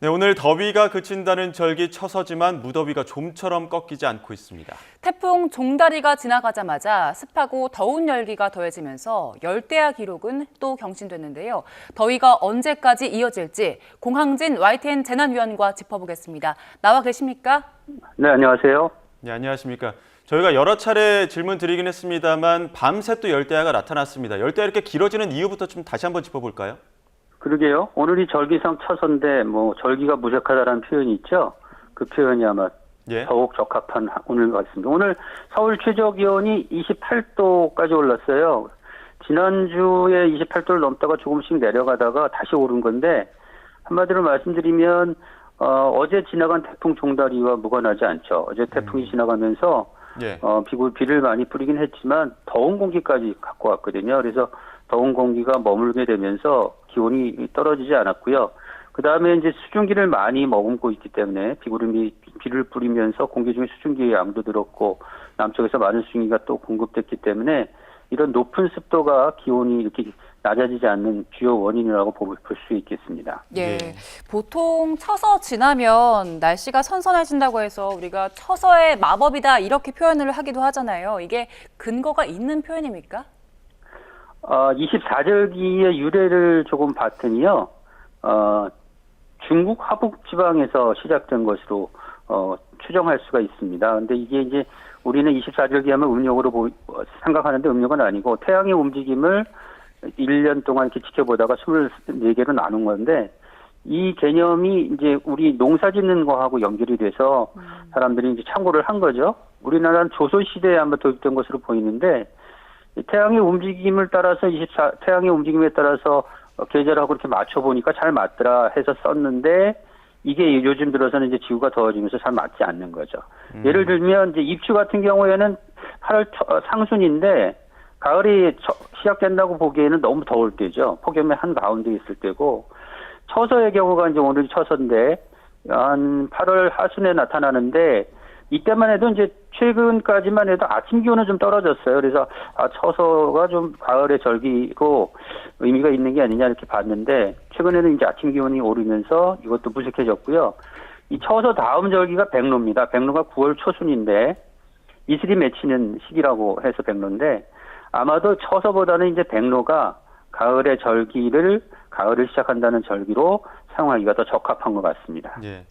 네, 오늘 더위가 그친다는 절기 처서지만 무더위가 좀처럼 꺾이지 않고 있습니다. 태풍 종다리가 지나가자마자 습하고 더운 열기가 더해지면서 열대야 기록은 또 경신됐는데요. 더위가 언제까지 이어질지 공항진 YTN 재난위원과 짚어보겠습니다. 나와 계십니까? 네, 안녕하세요. 네, 안녕하십니까. 저희가 여러 차례 질문 드리긴 했습니다만 밤새 또 열대야가 나타났습니다. 열대야 이렇게 길어지는 이유부터 좀 다시 한번 짚어볼까요? 그러게요. 오늘이 절기상 처서인데 절기가 무색하다라는 표현이 있죠. 그 표현이 아마 더욱 적합한 오늘 같습니다. 오늘 서울 최저 기온이 28도까지 올랐어요. 지난주에 28도를 넘다가 조금씩 내려가다가 다시 오른 건데 한마디로 말씀드리면 어제 지나간 태풍 종다리와 무관하지 않죠. 어제 태풍이 지나가면서 비를 많이 뿌리긴 했지만 더운 공기까지 갖고 왔거든요. 그래서 더운 공기가 머물게 되면서 기온이 떨어지지 않았고요. 그 다음에 이제 수증기를 많이 머금고 있기 때문에 비구름이 비를 뿌리면서 공기 중에 수증기의 양도 늘었고 남쪽에서 많은 수증기가 또 공급됐기 때문에 이런 높은 습도가 기온이 이렇게 낮아지지 않는 주요 원인이라고 볼 수 있겠습니다. 예, 보통 처서 지나면 날씨가 선선해진다고 해서 우리가 처서의 마법이다 이렇게 표현을 하기도 하잖아요. 이게 근거가 있는 표현입니까? 24절기의 유래를 조금 봤더니요. 중국 화북 지방에서 시작된 것으로 추정할 수가 있습니다. 근데 이게 이제 우리는 24절기 하면 음력으로 생각하는데 음력은 아니고 태양의 움직임을 1년 동안 이렇게 지켜보다가 24개로 나눈 건데 이 개념이 이제 우리 농사 짓는 거하고 연결이 돼서 사람들이 이제 참고를 한 거죠. 우리나라는 조선시대에 한번 도입된 것으로 보이는데 태양의 움직임을 따라서 태양의 움직임에 따라서 계절하고 이렇게 맞춰보니까 잘 맞더라 해서 썼는데 이게 요즘 들어서는 이제 지구가 더워지면서 잘 맞지 않는 거죠. 예를 들면 이제 입추 같은 경우에는 8월 상순인데 가을이 시작된다고 보기에는 너무 더울 때죠. 폭염의 한 가운데 있을 때고 처서의 경우가 이제 오늘 처서인데 한 8월 하순에 나타나는데 이때만 해도 이제 최근까지만 해도 아침 기온은 좀 떨어졌어요. 그래서 처서가 좀 가을의 절기고 의미가 있는 게 아니냐 이렇게 봤는데 최근에는 이제 아침 기온이 오르면서 이것도 무색해졌고요. 이 처서 다음 절기가 백로입니다. 백로가 9월 초순인데 이슬이 맺히는 시기라고 해서 백로인데 아마도 처서보다는 이제 백로가 가을의 절기를 가을을 시작한다는 절기로 사용하기가 더 적합한 것 같습니다. 예.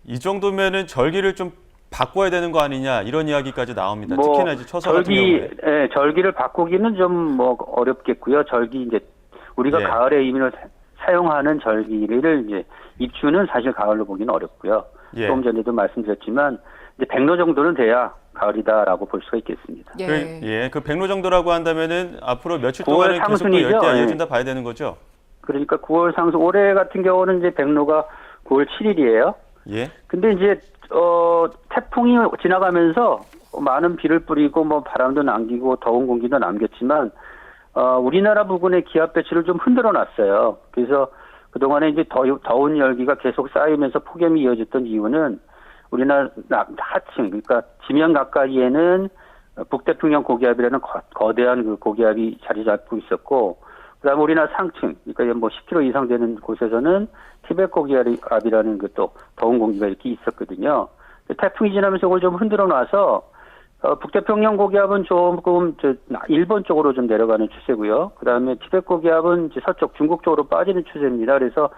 이 정도면은 절기를 좀 바꿔야 되는 거 아니냐 이런 이야기까지 나옵니다. 특히나 이제 처서 같은 경우에 절기를 바꾸기는 좀 어렵겠고요. 절기 이제 우리가 가을의 의미로 사용하는 절기를 이제 입추는 사실 가을로 보기는 어렵고요. 조금 전에도 말씀드렸지만 이제 백로 정도는 돼야 가을이다라고 볼 수가 있겠습니다. 그 백로 정도라고 한다면은 앞으로 며칠 동안은 계속 또 열대야 이어진다 봐야 되는 거죠. 그러니까 9월 상승 올해 같은 경우는 이제 백로가 9월 7일이에요. 근데 이제 태풍이 지나가면서 많은 비를 뿌리고 바람도 남기고 더운 공기도 남겼지만 우리나라 부근의 기압 배치를 좀 흔들어 놨어요. 그래서 그동안에 이제 더운 열기가 계속 쌓이면서 폭염이 이어졌던 이유는 우리나라 하층 그러니까 지면 가까이에는 북태평양 고기압이라는 거대한 그 고기압이 자리 잡고 있었고 그다음에 우리나라 상층 그러니까 10km 이상 되는 곳에서는 티베트 고기압이라는 그 또 더운 공기가 이렇게 있었거든요. 태풍이 지나면서 그걸 좀 흔들어 놔서 북태평양 고기압은 조금 일본 쪽으로 좀 내려가는 추세고요. 그다음에 티베트 고기압은 이제 서쪽 중국 쪽으로 빠지는 추세입니다. 그래서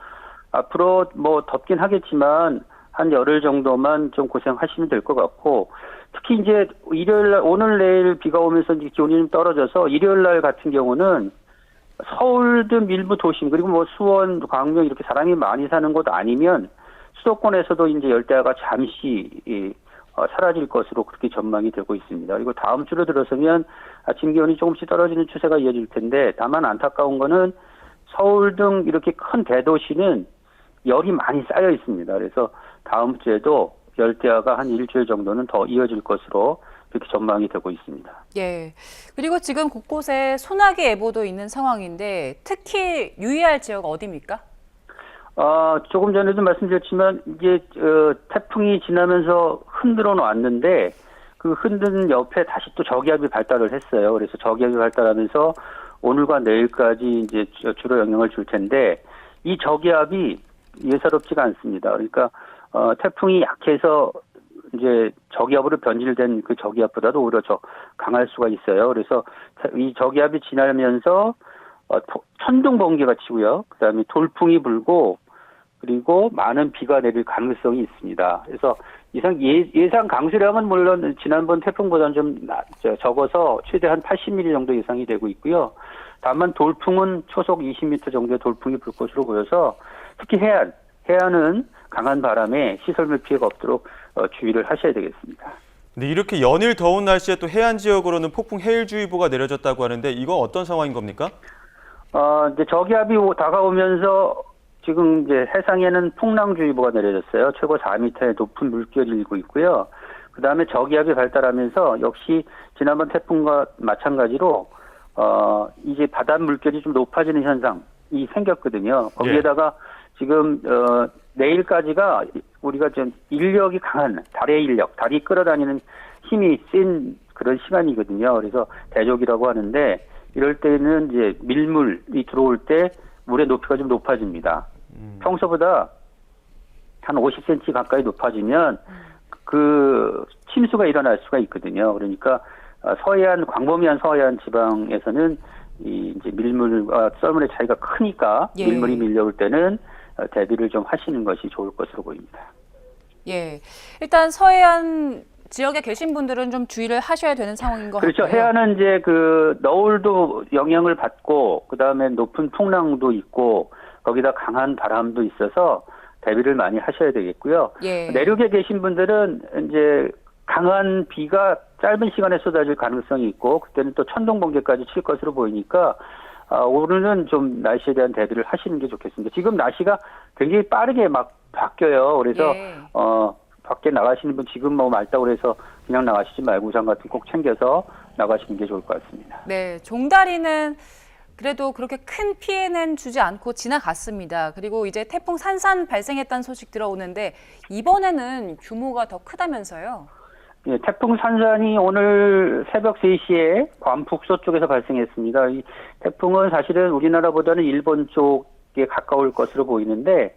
앞으로 덥긴 하겠지만 한 열흘 정도만 좀 고생하시면 될 것 같고 특히 이제 일요일 날 오늘 내일 비가 오면서 이제 기온이 좀 떨어져서 일요일 날 같은 경우는 서울 등 일부 도심 그리고 수원, 광명 이렇게 사람이 많이 사는 곳 아니면 수도권에서도 이제 열대야가 잠시 사라질 것으로 그렇게 전망이 되고 있습니다. 그리고 다음 주로 들어서면 아침 기온이 조금씩 떨어지는 추세가 이어질 텐데 다만 안타까운 거는 서울 등 이렇게 큰 대도시는 열이 많이 쌓여 있습니다. 그래서 다음 주에도 열대야가 한 일주일 정도는 더 이어질 것으로 그렇게 전망이 되고 있습니다. 그리고 지금 곳곳에 소나기 예보도 있는 상황인데 특히 유의할 지역 어디입니까? 조금 전에도 말씀드렸지만 이제 태풍이 지나면서 흔들어 놨는데 그 흔든 옆에 다시 또 저기압이 발달을 했어요. 그래서 저기압이 발달하면서 오늘과 내일까지 이제 주로 영향을 줄 텐데 이 저기압이 예사롭지가 않습니다. 그러니까 태풍이 약해서 이제 저기압으로 변질된 그 저기압보다도 오히려 강할 수가 있어요. 그래서 이 저기압이 지나면서 천둥 번개가 치고요. 그다음에 돌풍이 불고 그리고 많은 비가 내릴 가능성이 있습니다. 그래서 예상 강수량은 물론 지난번 태풍보다는 좀 적어서 최대 한 80mm 정도 예상이 되고 있고요. 다만 돌풍은 초속 20m 정도의 돌풍이 불 것으로 보여서 특히 해안은 강한 바람에 시설물 피해가 없도록 주의를 하셔야 되겠습니다. 근데 이렇게 연일 더운 날씨에 또 해안 지역으로는 폭풍 해일주의보가 내려졌다고 하는데 이거 어떤 상황인 겁니까? 이제 저기압이 다가오면서 지금 이제 해상에는 풍랑주의보가 내려졌어요. 최고 4m의 높은 물결이 일고 있고요. 그 다음에 저기압이 발달하면서 역시 지난번 태풍과 마찬가지로 이제 바닷 물결이 좀 높아지는 현상이 생겼거든요. 거기에다가 지금 내일까지가 우리가 좀 인력이 강한 달의 인력, 달이 끌어다니는 힘이 센 그런 시간이거든요. 그래서 대적이라고 하는데 이럴 때는 이제 밀물이 들어올 때 물의 높이가 좀 높아집니다. 평소보다 한 50cm 가까이 높아지면 그 침수가 일어날 수가 있거든요. 그러니까 광범위한 서해안 지방에서는 이제 밀물과 썰물의 차이가 크니까 예. 밀물이 밀려올 때는 대비를 좀 하시는 것이 좋을 것으로 보입니다. 예, 일단 서해안 지역에 계신 분들은 좀 주의를 하셔야 되는 상황인 것 그렇죠. 같고요. 해안은 이제 그 너울도 영향을 받고 그다음에 높은 풍랑도 있고 거기다 강한 바람도 있어서 대비를 많이 하셔야 되겠고요. 예. 내륙에 계신 분들은 이제 강한 비가 짧은 시간에 쏟아질 가능성이 있고 그때는 또 천둥 번개까지 칠 것으로 보이니까 오늘은 좀 날씨에 대한 대비를 하시는 게 좋겠습니다. 지금 날씨가 굉장히 빠르게 막 바뀌어요. 그래서 예. 밖에 나가시는 분 지금 뭐 맑다고 그래서 그냥 나가시지 말고 우산 같은 거 꼭 챙겨서 나가시는 게 좋을 것 같습니다. 네, 종다리는 그래도 그렇게 큰 피해는 주지 않고 지나갔습니다. 그리고 이제 태풍 산산 발생했다는 소식 들어오는데 이번에는 규모가 더 크다면서요? 예, 태풍 산산이 오늘 새벽 3시에 괌 북서 쪽에서 발생했습니다. 이 태풍은 사실은 우리나라보다는 일본 쪽에 가까울 것으로 보이는데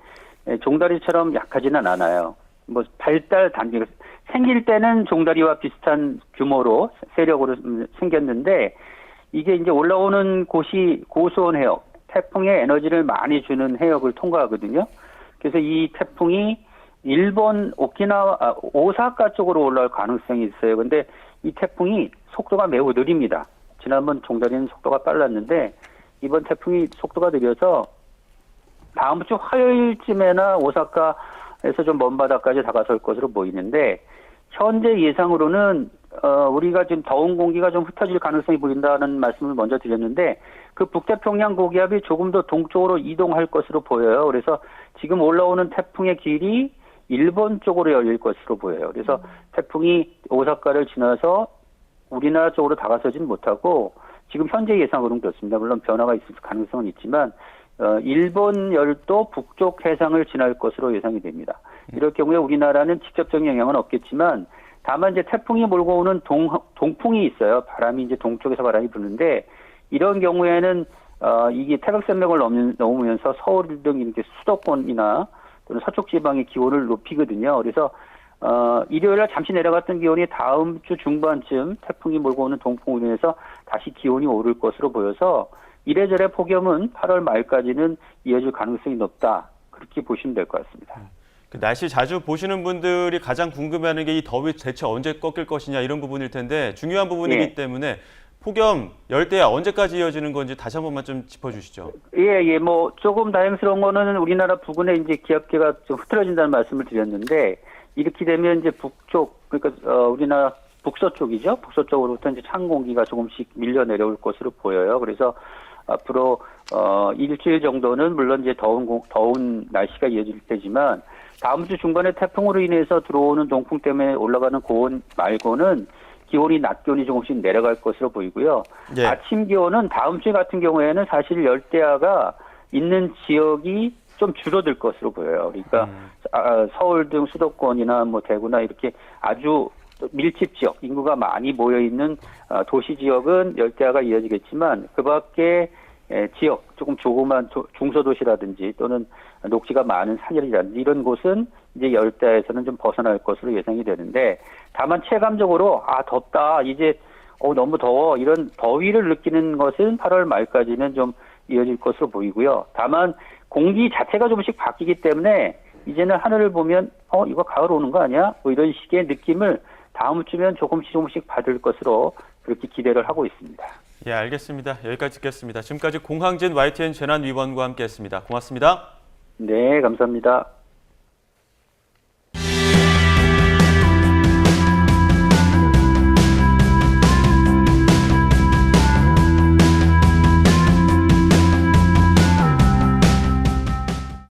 종다리처럼 약하지는 않아요. 뭐 발달 단계가 생길 때는 종다리와 비슷한 규모로 세력으로 생겼는데 이게 이제 올라오는 곳이 고수온 해역, 태풍의 에너지를 많이 주는 해역을 통과하거든요. 그래서 이 태풍이 일본 오사카 쪽으로 올라올 가능성이 있어요. 근데 이 태풍이 속도가 매우 느립니다. 지난번 종다리는 속도가 빨랐는데 이번 태풍이 속도가 느려서 다음 주 화요일쯤에나 오사카에서 좀 먼 바다까지 다가설 것으로 보이는데 현재 예상으로는 우리가 지금 더운 공기가 좀 흩어질 가능성이 보인다는 말씀을 먼저 드렸는데 그 북태평양 고기압이 조금 더 동쪽으로 이동할 것으로 보여요. 그래서 지금 올라오는 태풍의 길이 일본 쪽으로 열릴 것으로 보여요. 그래서 태풍이 오사카를 지나서 우리나라 쪽으로 다가서진 못하고 지금 현재 예상으로는 그렇습니다. 물론 변화가 있을 가능성은 있지만 일본 열도 북쪽 해상을 지날 것으로 예상이 됩니다. 이럴 경우에 우리나라는 직접적인 영향은 없겠지만 다만 이제 태풍이 몰고 오는 동풍이 있어요. 바람이 이제 동쪽에서 바람이 부는데 이런 경우에는 이게 태백산맥을 넘으면서 서울 등 이렇게 수도권이나 또는 서쪽 지방의 기온을 높이거든요. 그래서 일요일날 잠시 내려갔던 기온이 다음 주 중반쯤 태풍이 몰고 오는 동풍으로 인해서 다시 기온이 오를 것으로 보여서 이래저래 폭염은 8월 말까지는 이어질 가능성이 높다. 그렇게 보시면 될 것 같습니다. 그 날씨 자주 보시는 분들이 가장 궁금해하는 게 이 더위 대체 언제 꺾일 것이냐 이런 부분일 텐데 중요한 부분이기 때문에 폭염, 열대야 언제까지 이어지는 건지 다시 한 번만 좀 짚어주시죠. 예, 뭐 조금 다행스러운 거는 우리나라 부근에 이제 기압계가 좀 흐트러진다는 말씀을 드렸는데 이렇게 되면 이제 북쪽 그러니까 우리나라 북서 쪽이죠. 북서 쪽으로부터 이제 찬 공기가 조금씩 밀려 내려올 것으로 보여요. 그래서 앞으로 일주일 정도는 물론 이제 더운 날씨가 이어질 테지만 다음 주 중반에 태풍으로 인해서 들어오는 동풍 때문에 올라가는 고온 말고는 기온이 낮 기온이 조금씩 내려갈 것으로 보이고요. 예. 아침 기온은 다음 주 같은 경우에는 사실 열대야가 있는 지역이 좀 줄어들 것으로 보여요. 그러니까 서울 등 수도권이나 뭐 대구나 이렇게 아주 밀집 지역, 인구가 많이 모여 있는 도시 지역은 열대야가 이어지겠지만 그 밖에 지역, 조금 조그만 중소도시라든지 또는 녹지가 많은 산이라든지 이런 곳은 이제 열대야에서는 좀 벗어날 것으로 예상이 되는데, 다만 체감적으로 덥다, 이제 너무 더워, 이런 더위를 느끼는 것은 8월 말까지는 좀 이어질 것으로 보이고요. 다만 공기 자체가 조금씩 바뀌기 때문에 이제는 하늘을 보면 이거 가을 오는 거 아니야? 뭐 이런 식의 느낌을 다음 주면 조금씩 받을 것으로 그렇게 기대를 하고 있습니다. 예, 알겠습니다. 여기까지 듣겠습니다. 지금까지 공항진 YTN 재난위원과 함께했습니다. 고맙습니다. 네, 감사합니다.